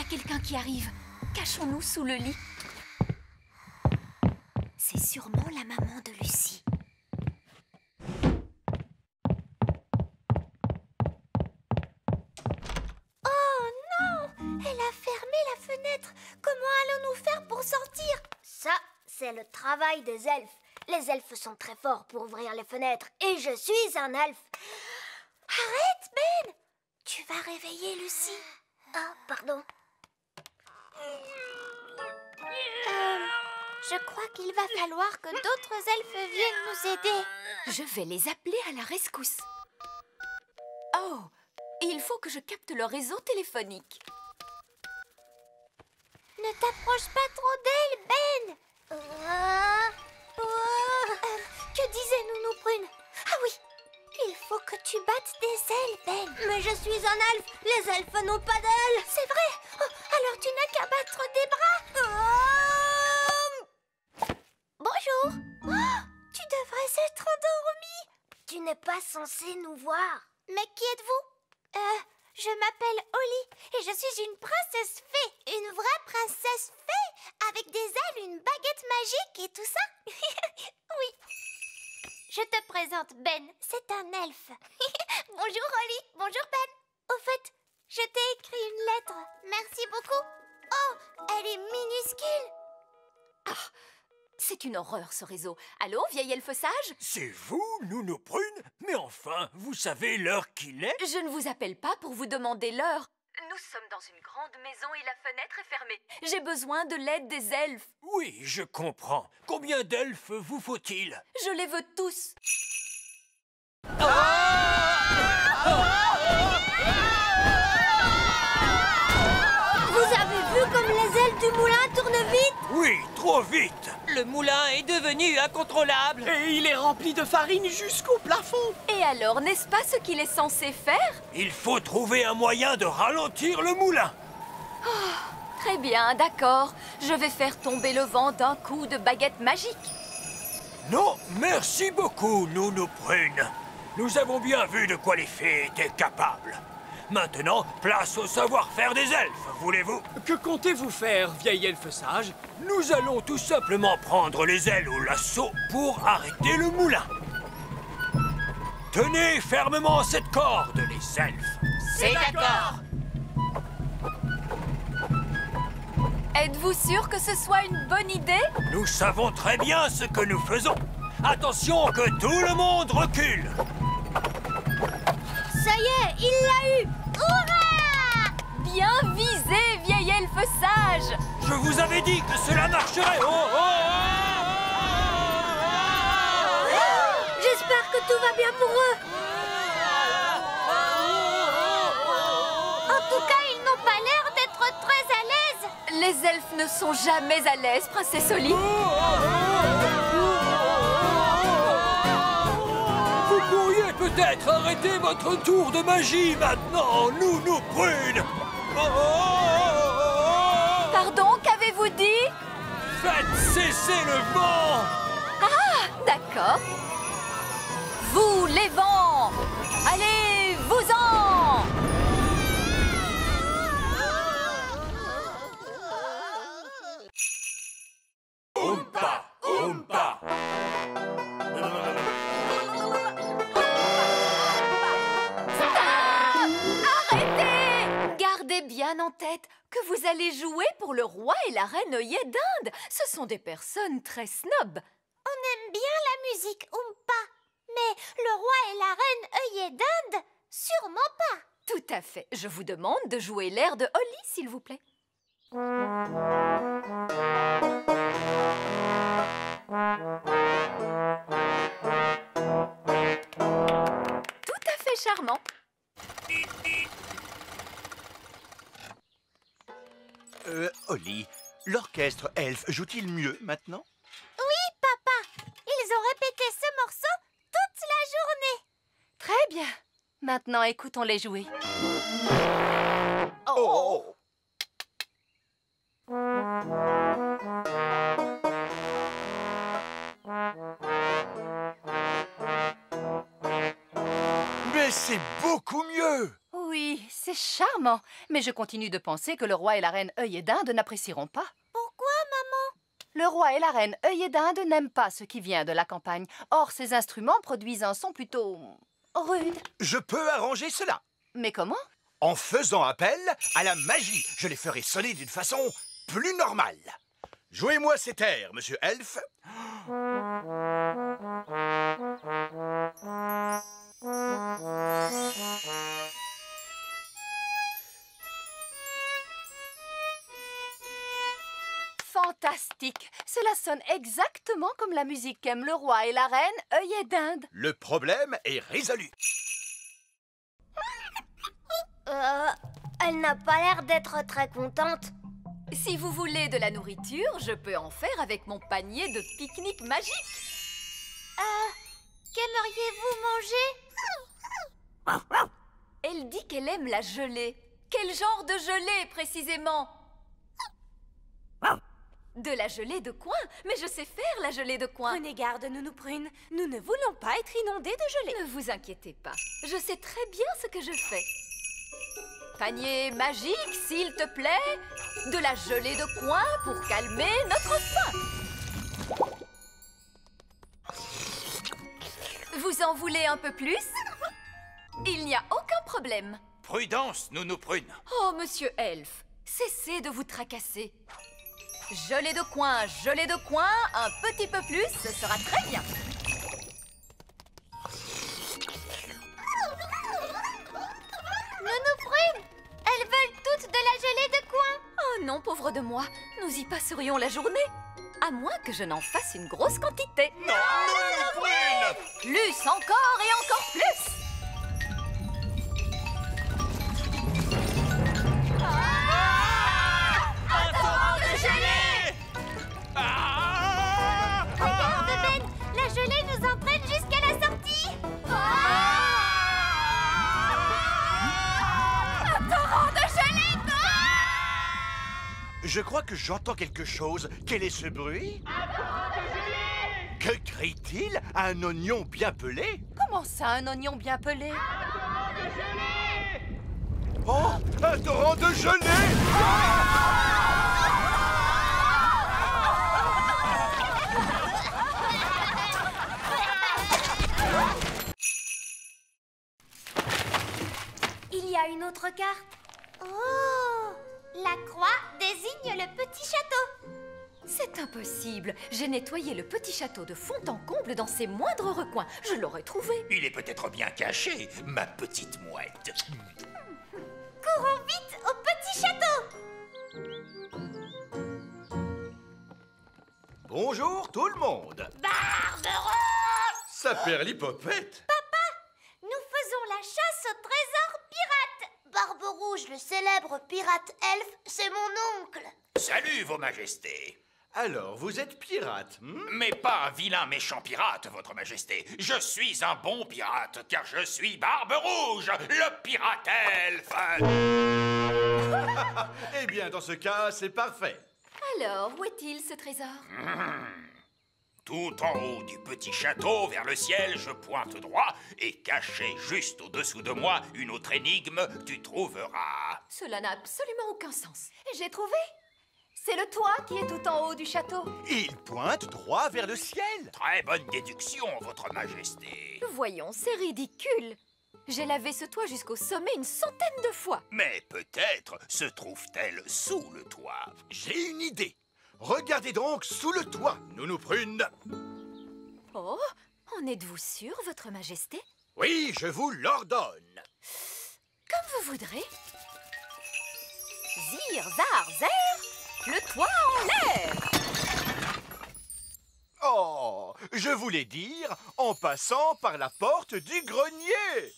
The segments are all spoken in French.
quelqu'un qui arrive. Cachons-nous sous le lit. C'est sûrement la maman de Lucie. Oh non! Elle a fermé la fenêtre. Comment allons-nous faire pour sortir? Ça, c'est le travail des elfes. Les elfes sont très forts pour ouvrir les fenêtres. Et je suis un elfe. Arrête, Ben! Tu vas réveiller Lucie. Ah, pardon. Je crois qu'il va falloir que d'autres elfes viennent nous aider. Je vais les appeler à la rescousse. Oh, il faut que je capte leur réseau téléphonique. Ne t'approche pas trop d'elle, Ben! Que disait Nounou Prune? Ah oui! Il faut que tu battes des ailes, Ben! Mais je suis un elfe. Les elfes n'ont pas d'ailes. C'est vrai! Oh, alors tu n'as qu'à battre des bras! Bonjour! Oh, tu devrais être endormie! Tu n'es pas censé nous voir. Mais qui êtes-vous? Je m'appelle Holly et je suis une princesse fée. Une vraie princesse fée avec des ailes, une baguette magique et tout ça. Oui. Je te présente Ben, c'est un elfe. Bonjour Holly, bonjour Ben. Au fait, je t'ai écrit une lettre. Merci beaucoup. Oh, elle est minuscule. Ah, c'est une horreur ce réseau. Allô, vieil elfe sage? C'est vous, Nounou Prune? Mais enfin, vous savez l'heure qu'il est? Je ne vous appelle pas pour vous demander l'heure. Nous sommes dans une grande maison et la fenêtre est fermée. J'ai besoin de l'aide des elfes. Oui, je comprends. Combien d'elfes vous faut-il? Je les veux tous. Vous avez vu comme les ailes du moulin tournent vite? Oui, trop vite. Le moulin est devenu incontrôlable. Et il est rempli de farine jusqu'au plafond. Et alors, n'est-ce pas ce qu'il est censé faire? Il faut trouver un moyen de ralentir le moulin. Très bien, d'accord. Je vais faire tomber le vent d'un coup de baguette magique. Non, merci beaucoup, Nounou Prune. Nous avons bien vu de quoi les fées étaient capables. Maintenant, place au savoir-faire des elfes, voulez-vous? Que comptez-vous faire, vieil elfe sage? Nous allons tout simplement prendre les ailes au lasso pour arrêter le moulin. Tenez fermement cette corde, les elfes. C'est d'accord. Êtes-vous sûr que ce soit une bonne idée? Nous savons très bien ce que nous faisons. Attention que tout le monde recule. Ça y est, il l'a eu. Hurrah! Bien visé, vieil elfe sage! Je vous avais dit que cela marcherait. J'espère que tout va bien pour eux. En tout cas, ils n'ont pas l'air d'être très à l'aise. Les elfes ne sont jamais à l'aise, princesse Holly. Vous pourriez peut-être arrêter votre tour de magie maintenant, Nounou Prune. Pardon, qu'avez-vous dit? Faites cesser le vent. Ah, d'accord. Vous, les vents! Allez, vous-en! Oompa, oompa. Arrêtez! Gardez bien en tête que vous allez jouer pour le roi et la reine œillet d'Inde. Ce sont des personnes très snobs. On aime bien la musique Oompa, mais le roi et la reine œillet d'Inde, sûrement pas. Tout à fait. Je vous demande de jouer l'air de Holly, s'il vous plaît. Tout à fait charmant. Holly, l'orchestre elfe joue-t-il mieux maintenant? Oui, papa, ils ont répété ce morceau toute la journée. Très bien. Maintenant, écoutons-les jouer. Oh! Mais c'est beaucoup mieux! Oui, c'est charmant. Mais je continue de penser que le roi et la reine œil d'Inde n'apprécieront pas. Pourquoi, maman? Le roi et la reine œil d'Inde n'aiment pas ce qui vient de la campagne. Or, ces instruments produisent un son plutôt rude. Je peux arranger cela. Mais comment? En faisant appel à la magie. Je les ferai sonner d'une façon plus normale. Jouez-moi cet air, monsieur Elf. Fantastique! Cela sonne exactement comme la musique qu'aiment le roi et la reine œillet d'Inde. Le problème est résolu. Elle n'a pas l'air d'être très contente. Si vous voulez de la nourriture, je peux en faire avec mon panier de pique-nique magique. Qu'aimeriez-vous manger? Elle dit qu'elle aime la gelée. Quel genre de gelée, précisément? De la gelée de coin? Mais je sais faire la gelée de coin. Prenez garde, Nounou Prune. Nous ne voulons pas être inondés de gelée. Ne vous inquiétez pas. Je sais très bien ce que je fais. Panier magique, s'il te plaît. De la gelée de coin pour calmer notre faim. Vous en voulez un peu plus? Il n'y a aucun problème. Prudence, Nounou Prune. Oh, monsieur Elf, cessez de vous tracasser. Gelée de coin, un petit peu plus, ce sera très bien. Nounou Prune, elles veulent toutes de la gelée de coin. Oh non, pauvre de moi, nous y passerions la journée. À moins que je n'en fasse une grosse quantité. Non, Nounou Prune! Plus encore et encore plus. Un torrent de gelée! Regarde, Ben, la gelée nous entraîne jusqu'à la sortie. Un torrent de gelée! Je crois que j'entends quelque chose. Quel est ce bruit? Que crie-t-il? Un oignon bien pelé? Comment ça, un oignon bien pelé? Oh, un torrent de gelée! Il y a une autre carte. Oh, la croix désigne le petit château. C'est impossible. J'ai nettoyé le petit château de fond en comble dans ses moindres recoins. Je l'aurais trouvé. Il est peut-être bien caché, ma petite mouette. Courons vite au petit château. Bonjour tout le monde. Barberouge! Ça perd l'hypopète. Nous faisons la chasse au trésor pirate. Barberouge, le célèbre pirate elfe, c'est mon oncle. Salut, vos majestés. Alors, vous êtes pirate, Mais pas un vilain méchant pirate, votre majesté. Je suis un bon pirate, car je suis Barberouge, le pirate elfe. Eh bien, dans ce cas, c'est parfait. Alors, où est-il ce trésor? Tout en haut du petit château, vers le ciel, je pointe droit, et caché juste au-dessous de moi, une autre énigme, tu trouveras. Cela n'a absolument aucun sens. J'ai trouvé. C'est le toit qui est tout en haut du château. Il pointe droit vers le ciel. Très bonne déduction, votre majesté. Voyons, c'est ridicule. J'ai lavé ce toit jusqu'au sommet une centaine de fois. Mais peut-être se trouve-t-elle sous le toit. J'ai une idée. Regardez donc sous le toit, Nounou Prune. Oh, en êtes-vous sûr, votre majesté? Oui, je vous l'ordonne. Comme vous voudrez. Zir, zar, zer, le toit en l'air. Oh, je voulais dire en passant par la porte du grenier.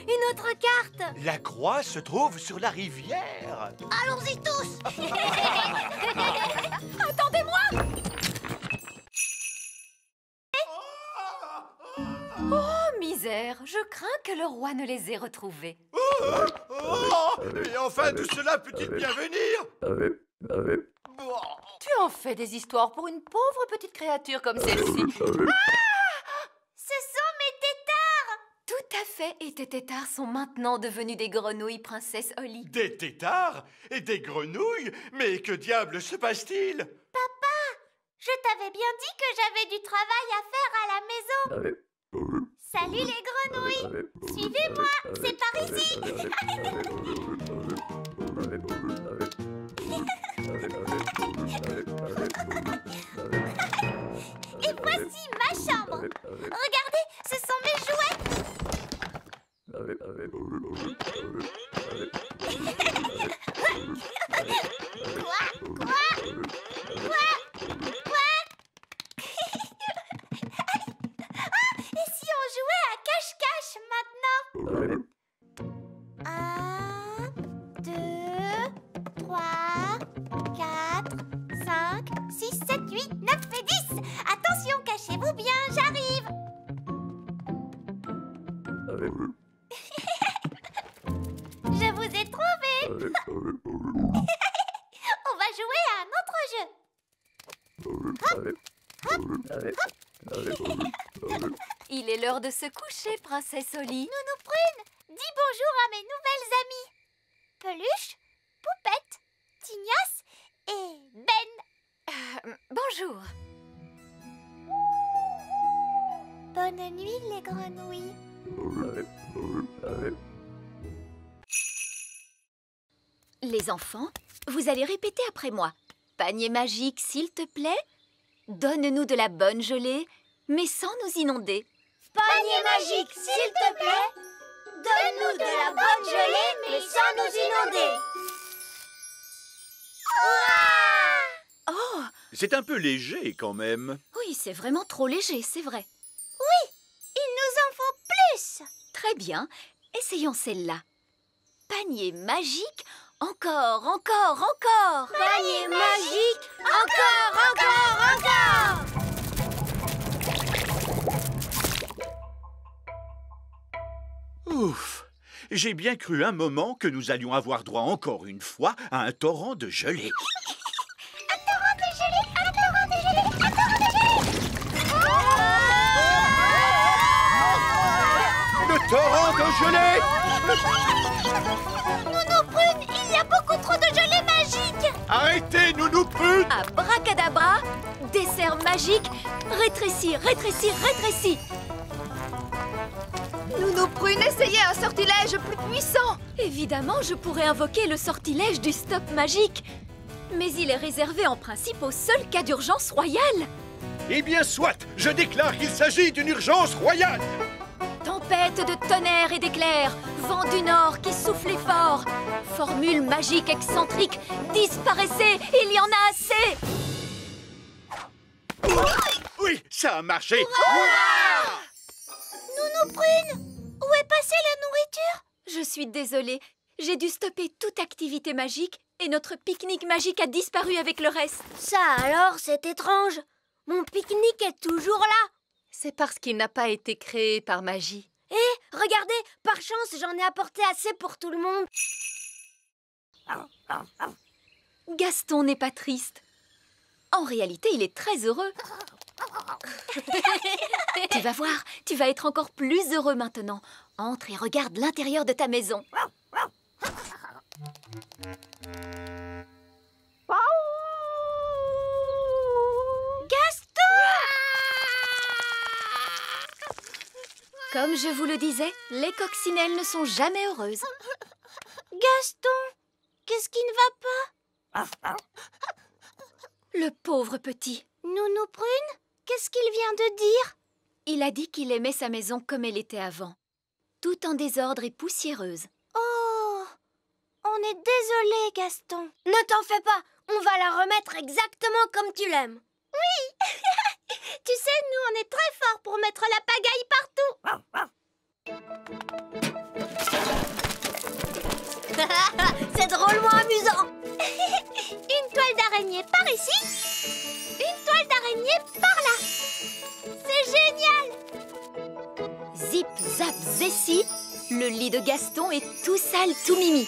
Une autre carte. La croix se trouve sur la rivière. Allons-y tous. Attendez-moi! Oh, misère, je crains que le roi ne les ait retrouvés. Et enfin, tout cela peut-il bien venir? Tu en fais des histoires pour une pauvre petite créature comme celle-ci. Ce sont mes effet, et tes têtards sont maintenant devenus des grenouilles, princesse Holly. Des têtards et des grenouilles? Mais que diable se passe-t-il? Papa, je t'avais bien dit que j'avais du travail à faire à la maison. Salut les grenouilles. Suivez-moi, c'est par ici. Et voici ma chambre. Regardez, ce sont mes jouets. Quoi? Et si on jouait à cache-cache maintenant? 1, 2, 3, 4, 5, 6, 7, 8, 9 et 10. Attention, cachez-vous bien, j'arrive. Je vous ai trouvé. On va jouer à un autre jeu. Il est l'heure de se coucher, princesse Holly. Nounou Prune, dis bonjour à mes nouvelles amies. Peluche, Poupette, Tignasse et Ben. Bonjour. Bonne nuit les grenouilles. Les enfants, vous allez répéter après moi. Panier magique, s'il te plaît. Donne-nous de la bonne gelée, mais sans nous inonder. Panier magique, s'il te plaît. Donne-nous de la bonne gelée, mais sans nous inonder. Oh, C'est un peu léger quand même. oui, c'est vraiment trop léger, c'est vrai. Il nous en faut plus. Très bien, essayons celle-là. Panier magique, encore, encore, encore. Panier magique, encore, encore, encore. Ouf! J'ai bien cru un moment que nous allions avoir droit encore une fois à un torrent de gelée. Le torrent de gelée! Nounou Prune, il y a beaucoup trop de gelée magique. Arrêtez, Nounou Prune! Abracadabra, dessert magique, rétrécis, rétrécis, rétrécis. Nounou Prune, essayez un sortilège plus puissant. Évidemment, je pourrais invoquer le sortilège du stop magique. Mais il est réservé en principe au seul cas d'urgence royale. Eh bien, soit! Je déclare qu'il s'agit d'une urgence royale! Tempête de tonnerre et d'éclairs, vent du nord qui soufflait fort. Formule magique excentrique, disparaissez, il y en a assez. Oui, ça a marché! Nounou Prune, où est passée la nourriture? Je suis désolée, j'ai dû stopper toute activité magique et notre pique-nique magique a disparu avec le reste. Ça alors, c'est étrange. Mon pique-nique est toujours là. C'est parce qu'il n'a pas été créé par magie. Et regardez, par chance, j'en ai apporté assez pour tout le monde. Gaston n'est pas triste. En réalité, il est très heureux. Tu vas voir, tu vas être encore plus heureux maintenant. Entre et regarde l'intérieur de ta maison. Comme je vous le disais, les coccinelles ne sont jamais heureuses. Gaston, qu'est-ce qui ne va pas? Le pauvre petit. Nounou Prune, qu'est-ce qu'il vient de dire? Il a dit qu'il aimait sa maison comme elle était avant. Tout en désordre et poussiéreuse. Oh, on est désolé, Gaston. Ne t'en fais pas, on va la remettre exactement comme tu l'aimes. Tu sais, nous, on est très forts pour mettre la pagaille partout. C'est drôlement amusant. Une toile d'araignée par ici, une toile d'araignée par là. C'est génial. Zip, zap, zessi, le lit de Gaston est tout sale, tout mimi.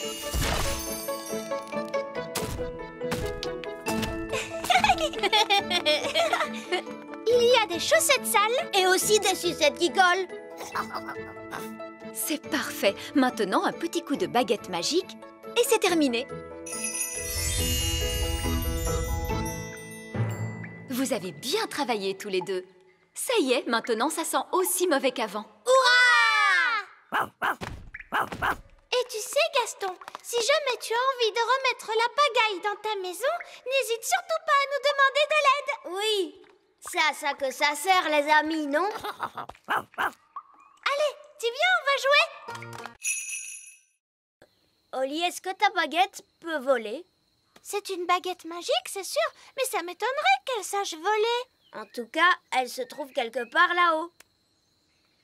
Il y a des chaussettes sales. Et aussi des sucettes qui collent. C'est parfait. Maintenant, un petit coup de baguette magique et c'est terminé. Vous avez bien travaillé tous les deux. Ça y est, maintenant ça sent aussi mauvais qu'avant. Et tu sais, Gaston, si jamais tu as envie de remettre la pagaille dans ta maison, n'hésite surtout pas à nous demander de l'aide. Oui, c'est à ça que ça sert, les amis, non? Allez, tu viens, on va jouer. Oli, est-ce que ta baguette peut voler? C'est une baguette magique, c'est sûr, mais ça m'étonnerait qu'elle sache voler. En tout cas, elle se trouve quelque part là-haut.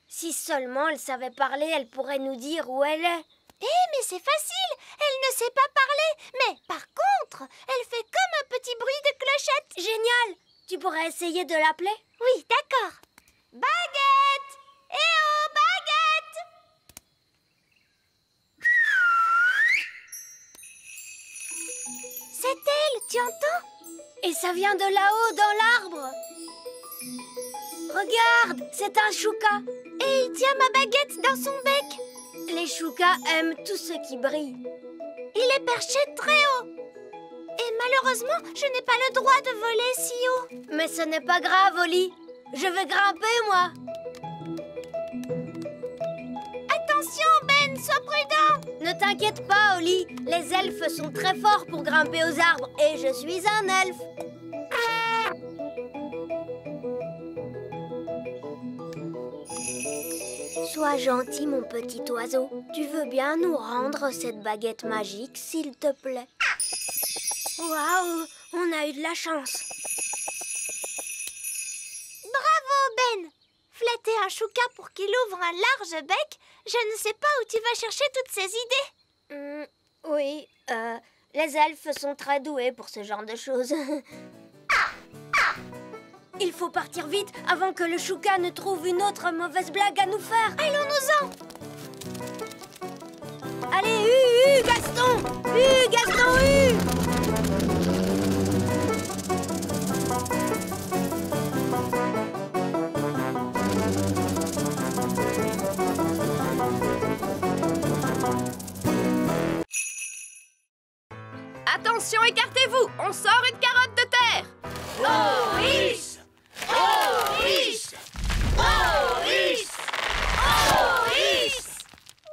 Si seulement elle savait parler, elle pourrait nous dire où elle est. Mais c'est facile, elle ne sait pas parler. Mais par contre, elle fait comme un petit bruit de clochette. Génial! Tu pourrais essayer de l'appeler? Oui, d'accord. Baguette! Eh oh, baguette! C'est elle, tu entends? Et ça vient de là-haut, dans l'arbre. Regarde, c'est un chouka. Et il tient ma baguette dans son bec. Les choukas aiment tout ce qui brille. Il est perché très haut. Et malheureusement, je n'ai pas le droit de voler si haut. Mais ce n'est pas grave, Oli. Je vais grimper, moi. Attention, Ben, sois prudent. Ne t'inquiète pas, Oli. Les elfes sont très forts pour grimper aux arbres. Et je suis un elfe. Sois gentil, mon petit oiseau. Tu veux bien nous rendre cette baguette magique, s'il te plaît? Waouh, on a eu de la chance. Bravo, Ben. Flatter un chouka pour qu'il ouvre un large bec, je ne sais pas où tu vas chercher toutes ces idées. Oui, les elfes sont très doués pour ce genre de choses. Il faut partir vite avant que le chouka ne trouve une autre mauvaise blague à nous faire. Allons-nous-en. Allez, Gaston! Gaston, Attention, écartez-vous! On sort une carotte de terre! Maurice! Maurice! Maurice! Maurice!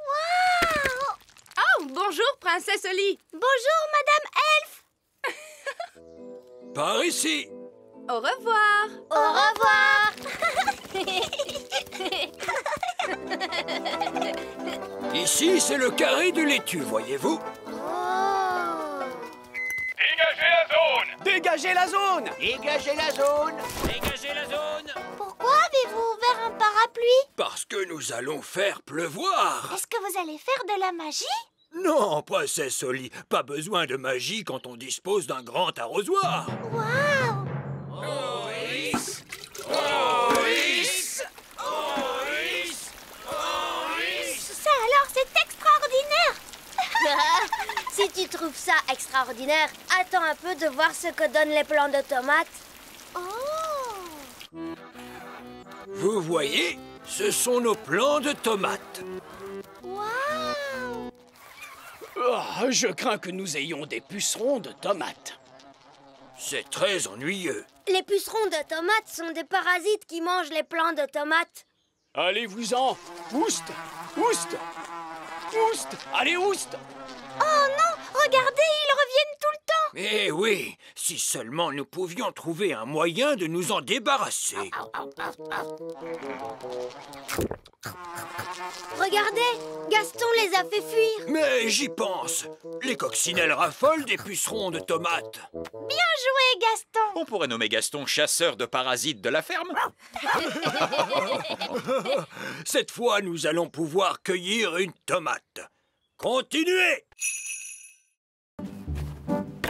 Waouh! Oh, bonjour, princesse Oli! Bonjour, Madame Elfe. Par ici! Au revoir! Au revoir. Ici, c'est le carré de laitue, voyez-vous? Dégagez la zone! Dégagez la zone! Dégagez la zone! Pourquoi avez-vous ouvert un parapluie? Parce que nous allons faire pleuvoir! Est-ce que vous allez faire de la magie? Non, princesse Oli, pas besoin de magie quand on dispose d'un grand arrosoir! Waouh! Maurice! Maurice! Maurice! Maurice! Ça alors, c'est extraordinaire! Si tu trouves ça extraordinaire, attends un peu de voir ce que donnent les plants de tomates. Oh! Vous voyez, ce sont nos plants de tomates. Waouh! Oh, je crains que nous ayons des pucerons de tomates. C'est très ennuyeux. Les pucerons de tomates sont des parasites qui mangent les plants de tomates. Allez-vous-en! Ouste! Ouste! Ouste! Allez, ouste! Oh non! Regardez, ils reviennent tout le temps! Eh oui, si seulement nous pouvions trouver un moyen de nous en débarrasser. Regardez, Gaston les a fait fuir. Mais j'y pense. Les coccinelles raffolent des pucerons de tomates. Bien joué, Gaston! On pourrait nommer Gaston chasseur de parasites de la ferme. Cette fois, nous allons pouvoir cueillir une tomate. Continuez!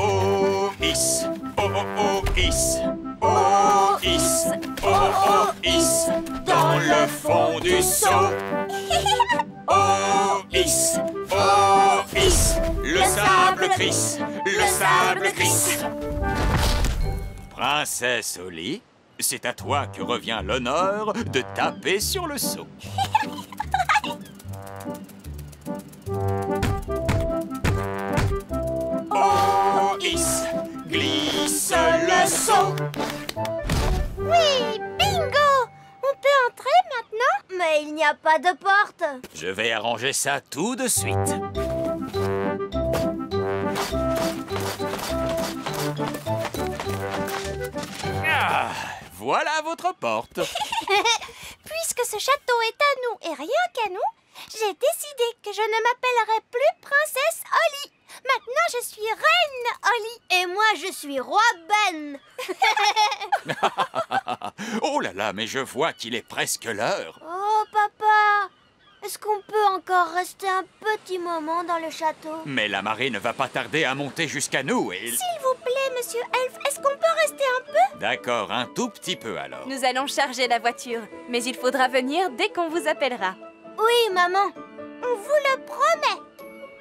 Oh, is, oh, oh, oh, is, oh, is, oh, oh, is, dans le fond du seau. Oh, is, le sable crisse, le sable crisse. Princesse Oli, c'est à toi que revient l'honneur de taper sur le seau. seau. Oui, bingo! On peut entrer maintenant? Mais il n'y a pas de porte. Je vais arranger ça tout de suite. Ah, voilà votre porte. Puisque ce château est à nous et rien qu'à nous, j'ai décidé que je ne m'appellerai plus Princesse Holly. Maintenant, je suis Reine Holly. Et moi, je suis Roi Ben. Oh là là, mais je vois qu'il est presque l'heure. Oh, papa, est-ce qu'on peut encore rester un petit moment dans le château? Mais la marée ne va pas tarder à monter jusqu'à nous et... S'il vous plaît, Monsieur Elf, est-ce qu'on peut rester un peu? D'accord, un tout petit peu alors. Nous allons charger la voiture, mais il faudra venir dès qu'on vous appellera. Oui, maman. On vous le promet.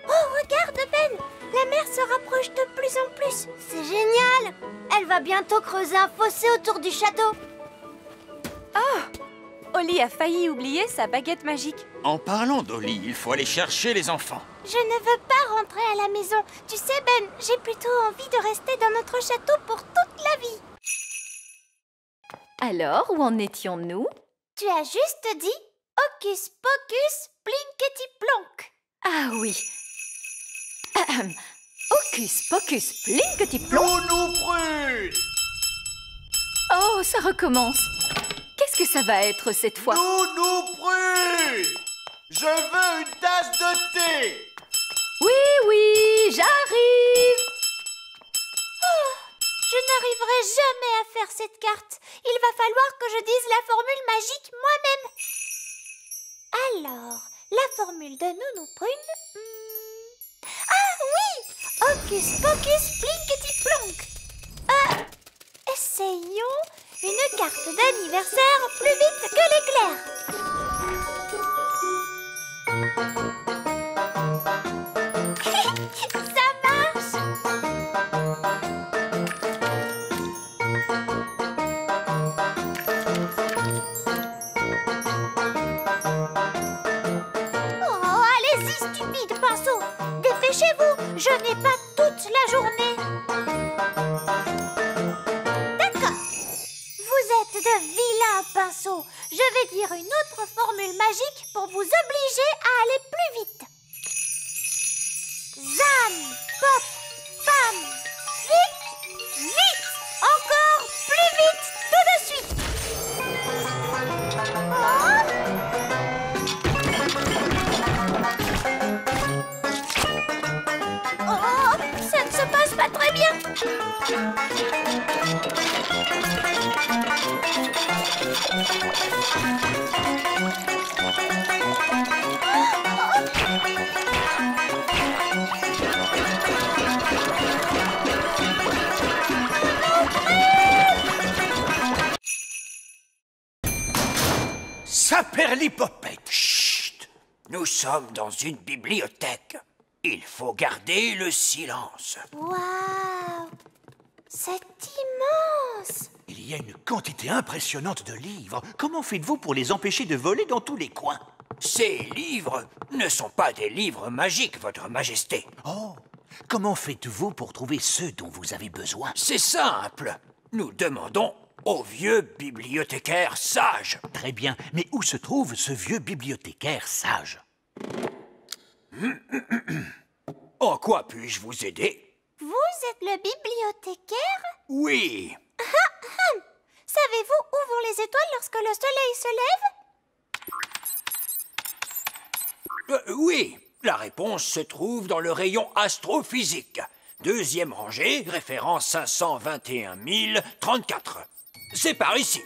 Oh, regarde, Ben, la mer se rapproche de plus en plus. C'est génial. Elle va bientôt creuser un fossé autour du château. Holly a failli oublier sa baguette magique. En parlant d'Holly, il faut aller chercher les enfants. Je ne veux pas rentrer à la maison. Tu sais, Ben, j'ai plutôt envie de rester dans notre château pour toute la vie. Alors, où en étions-nous? Tu as juste dit Hocus Pocus Plinkety Plonk. Ah oui. Ahem. Hocus Pocus Plinkety Plonk. Nous prune! Oh, ça recommence. Qu'est-ce que ça va être cette fois? Nous prune! Je veux une tasse de thé! Oui, j'arrive. Je n'arriverai jamais à faire cette carte. Il va falloir que je dise la formule magique moi-même. Alors, la formule de Nounou Prune... Ah oui! Hocus Pocus Plinkety Plonk. Essayons une carte d'anniversaire plus vite que l'éclair. Ça marche! Oh, allez-y, stupide pinceau! Dépêchez-vous, je n'ai pas toute la journée. D'accord. Vous êtes de vilains pinceaux. Je vais dire une autre formule magique pour vous obliger à aller plus vite. Zam, pop, pam, vite, vite, encore plus vite, tout de suite. Oh, ça ne se passe pas très bien. Saperlipopette. Chut! Nous sommes dans une bibliothèque. Il faut garder le silence. Waouh! C'est immense! Il y a une quantité impressionnante de livres. Comment faites-vous pour les empêcher de voler dans tous les coins? Ces livres ne sont pas des livres magiques, Votre Majesté. Oh, comment faites-vous pour trouver ceux dont vous avez besoin? C'est simple. Nous demandons au vieux bibliothécaire sage. Très bien, mais où se trouve ce vieux bibliothécaire sage? En quoi puis-je vous aider? Vous êtes le bibliothécaire? Oui. Savez-vous où vont les étoiles lorsque le soleil se lève? Oui, la réponse se trouve dans le rayon astrophysique. Deuxième rangée, référence 521 034. C'est par ici.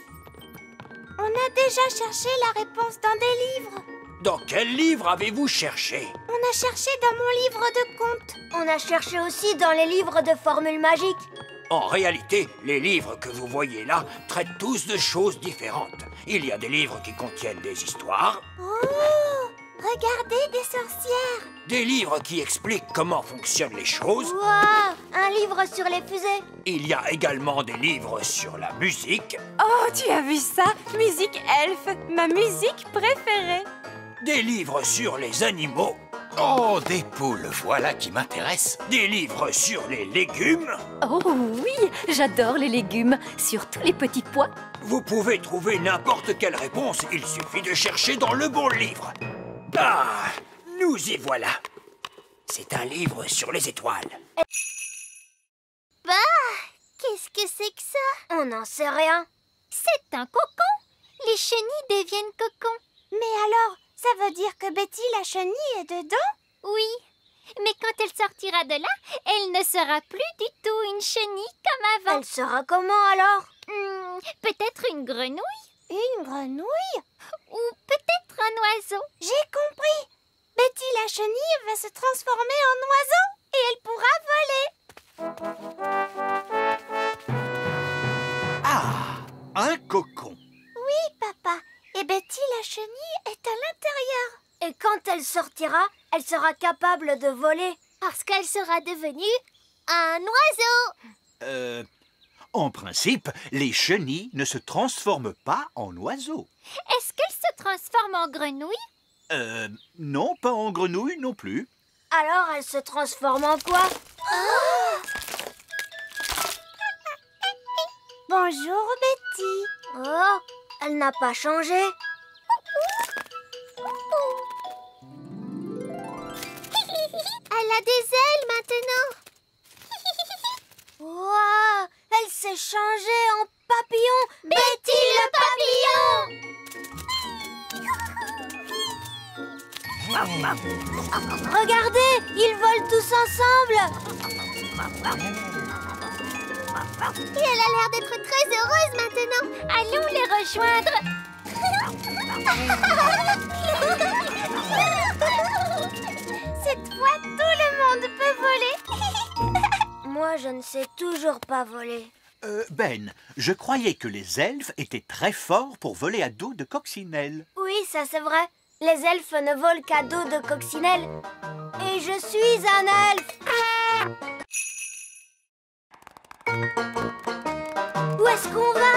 On a déjà cherché la réponse dans des livres. Dans quel livre avez-vous cherché? On a cherché dans mon livre de contes. On a cherché aussi dans les livres de formules magiques. En réalité, les livres que vous voyez là traitent tous de choses différentes. Il y a des livres qui contiennent des histoires, Oh! Regardez, des sorcières. des livres qui expliquent comment fonctionnent les choses. Waouh! Un livre sur les fusées. Il y a également des livres sur la musique, Oh, tu as vu ça? Musique elfe, ma musique préférée. des livres sur les animaux, Oh, des poules, voilà qui m'intéresse. Des livres sur les légumes. Oh oui, j'adore les légumes, surtout les petits pois. Vous pouvez trouver n'importe quelle réponse, il suffit de chercher dans le bon livre. Ah, nous y voilà. C'est un livre sur les étoiles. Bah, qu'est-ce que c'est que ça? On n'en sait rien. C'est un cocon. Les chenilles deviennent cocons. Mais alors, ça veut dire que Betty la chenille est dedans? Oui, mais quand elle sortira de là, elle ne sera plus du tout une chenille comme avant. Elle sera comment alors? Peut-être une grenouille? Une grenouille? Ou peut-être un oiseau? J'ai compris. Betty la chenille va se transformer en oiseau et elle pourra voler. Ah, un cocon. Oui, papa. Et Betty la chenille est à l'intérieur. Et quand elle sortira, elle sera capable de voler. Parce qu'elle sera devenue un oiseau. En principe, les chenilles ne se transforment pas en oiseaux. Est-ce qu'elle se transforme en grenouille? Non, pas en grenouille non plus. Alors elle se transforme en quoi? Bonjour, Betty. Oh, elle n'a pas changé. Elle a des ailes maintenant. Wow, elle s'est changée en papillon. Betty le papillon. Regardez, ils volent tous ensemble. Et elle a l'air d'être très heureuse maintenant. Allons les rejoindre. Cette fois, tout le monde peut voler. Moi, je ne sais toujours pas voler. Ben, je croyais que les elfes étaient très forts pour voler à dos de coccinelle. Oui, ça c'est vrai. Les elfes ne volent qu'à dos de coccinelle. Et je suis un elfe. Où est-ce qu'on va?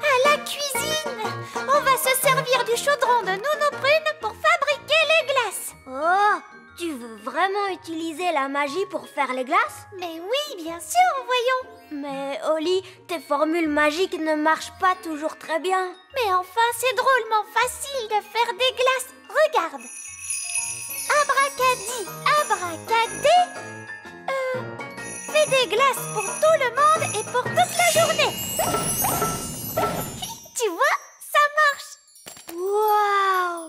À la cuisine. On va se servir du chaudron de Nounou Prune pour fabriquer les glaces. Oh, tu veux vraiment utiliser la magie pour faire les glaces? Mais oui, bien sûr, voyons. Mais Holly, tes formules magiques ne marchent pas toujours très bien. Mais enfin, c'est drôlement facile de faire des glaces. Regarde. Abracadi, abracadé. Fais des glaces pour tout le monde et pour toute la journée. Tu vois, ça marche. Waouh!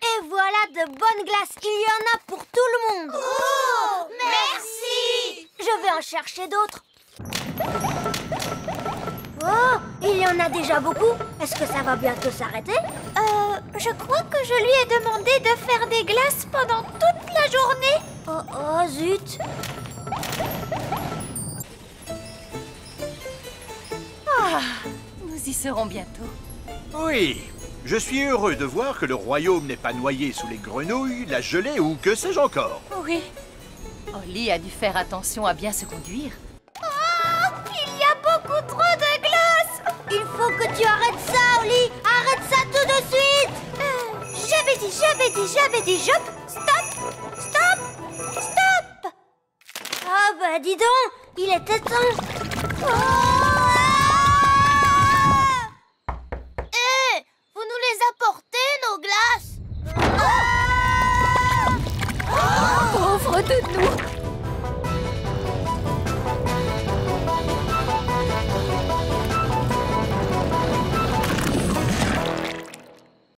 Et voilà de bonnes glaces. Il y en a pour tout le monde. Oh, merci. Je vais en chercher d'autres. Oh, il y en a déjà beaucoup. Est-ce que ça va bientôt s'arrêter? Je crois que je lui ai demandé de faire des glaces pendant toute la journée. Oh, zut. Nous y serons bientôt. Oui, je suis heureux de voir que le royaume n'est pas noyé sous les grenouilles, la gelée ou que sais-je encore. Oui. Holly a dû faire attention à bien se conduire. Oh, il y a beaucoup trop de glace. Il faut que tu arrêtes ça, Holly. Arrête ça tout de suite. J'avais dit, jump. Stop. Ah bah dis donc, il était temps. Vous nous les apportez, nos glaces? Pauvre de nous,